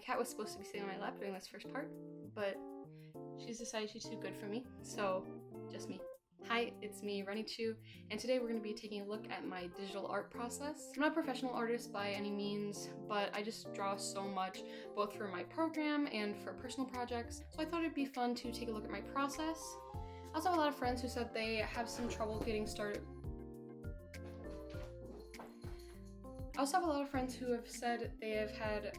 cat was supposed to be sitting on my lap during this first part, but she's decided she's too good for me, so just me. Hi, it's me, Renichu, and today we're going to be taking a look at my digital art process. I'm not a professional artist by any means, but I just draw so much, both for my program and for personal projects, so I thought it'd be fun to take a look at my process. I also have a lot of friends who said they have some trouble getting started. I also have a lot of friends who have said they have had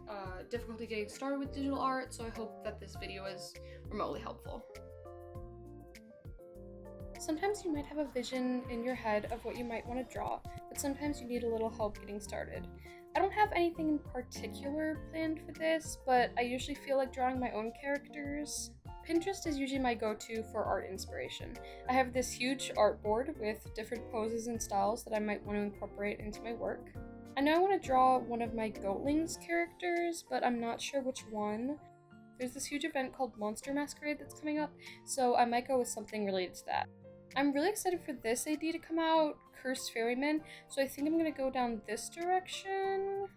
difficulty getting started with digital art, so I hope that this video is remotely helpful. Sometimes you might have a vision in your head of what you might want to draw, but sometimes you need a little help getting started. I don't have anything in particular planned for this, but I usually feel like drawing my own characters. Pinterest is usually my go-to for art inspiration. I have this huge art board with different poses and styles that I might want to incorporate into my work. I know I want to draw one of my goatlings characters, but I'm not sure which one. There's this huge event called Monster Masquerade that's coming up, so I might go with something related to that. I'm really excited for this AD to come out, Cursed Ferryman, so I think I'm going to go down this direction.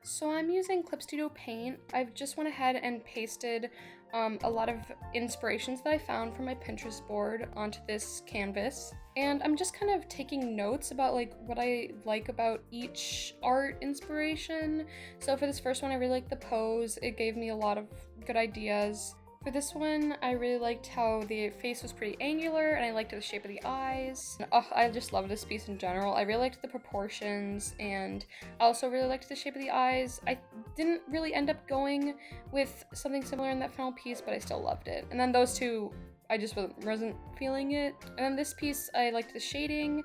So I'm using Clip Studio Paint. I've just went ahead and pasted a lot of inspirations that I found from my Pinterest board onto this canvas. And I'm just kind of taking notes about like what I like about each art inspiration. So for this first one, I really liked the pose. It gave me a lot of good ideas. For this one, I really liked how the face was pretty angular, and I liked the shape of the eyes. I just love this piece in general. I really liked the proportions, and I also really liked the shape of the eyes. I didn't really end up going with something similar in that final piece, but I still loved it. And then those two, I just wasn't feeling it. And then this piece, I liked the shading.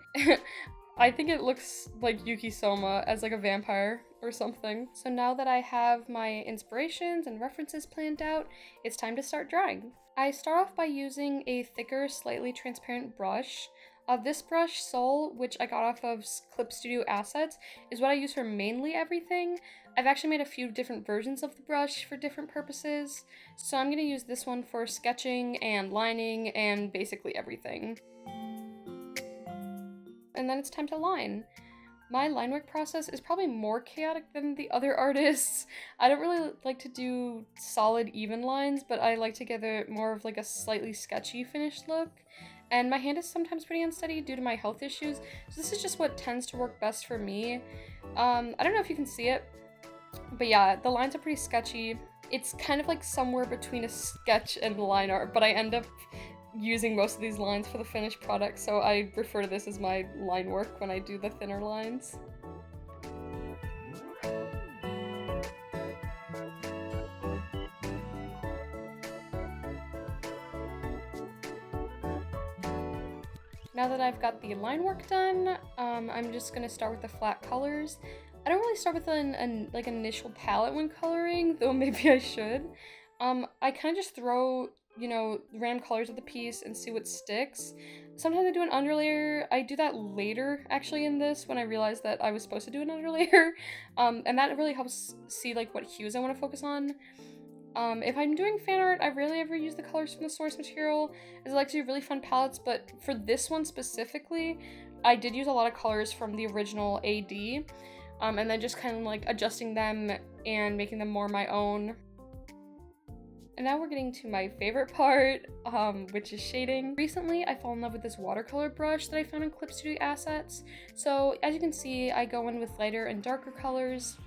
I think it looks like Yuki Soma as like a vampire or something. So now that I have my inspirations and references planned out, it's time to start drawing. I start off by using a thicker, slightly transparent brush. This brush, Soul, which I got off of Clip Studio Assets, is what I use for mainly everything. I've actually made a few different versions of the brush for different purposes, so I'm going to use this one for sketching and lining and basically everything. And then it's time to line. My line work process is probably more chaotic than the other artists. I don't really like to do solid even lines, but I like to give it more of like a slightly sketchy finished look. And my hand is sometimes pretty unsteady due to my health issues, so this is just what tends to work best for me. I don't know if you can see it, but yeah, the lines are pretty sketchy. It's kind of like somewhere between a sketch and line art, but I end up using most of these lines for the finished product, so I refer to this as my line work when I do the thinner lines. Now that I've got the line work done, I'm just going to start with the flat colors. I don't really start with an initial palette when coloring, though maybe I should. I kind of just throw, random colors at the piece and see what sticks. Sometimes I do an underlayer. I do that later, actually, in this, when I realized that I was supposed to do an underlayer. And that really helps see, like, what hues I want to focus on. If I'm doing fan art, I rarely ever use the colors from the source material, as I like to do really fun palettes, but for this one specifically, I did use a lot of colors from the original AD, and then just kind of, like, adjusting them and making them more my own. And now we're getting to my favorite part, which is shading. Recently, I fell in love with this watercolor brush that I found in Clip Studio Assets. So as you can see, I go in with lighter and darker colors,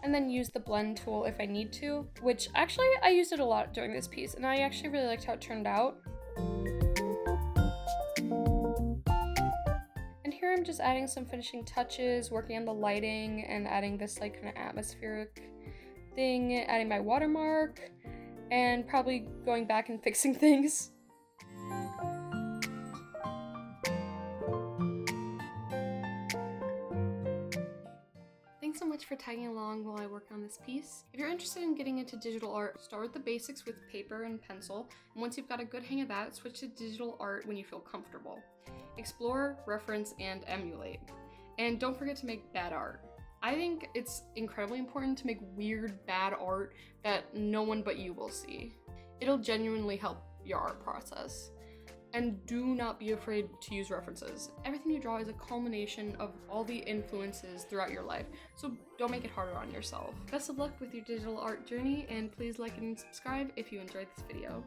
and then use the blend tool if I need to, which actually I used it a lot during this piece, and I actually really liked how it turned out. And here I'm just adding some finishing touches, working on the lighting, and adding this like kind of atmospheric thing, adding my watermark, and probably going back and fixing things. Thanks so much for tagging along while I work on this piece. If you're interested in getting into digital art, start with the basics with paper and pencil, and once you've got a good hang of that, switch to digital art when you feel comfortable. Explore, reference, and emulate. And don't forget to make bad art. I think it's incredibly important to make weird, bad art that no one but you will see. It'll genuinely help your art process. And do not be afraid to use references. Everything you draw is a culmination of all the influences throughout your life, so don't make it harder on yourself. Best of luck with your digital art journey, and please like and subscribe if you enjoyed this video.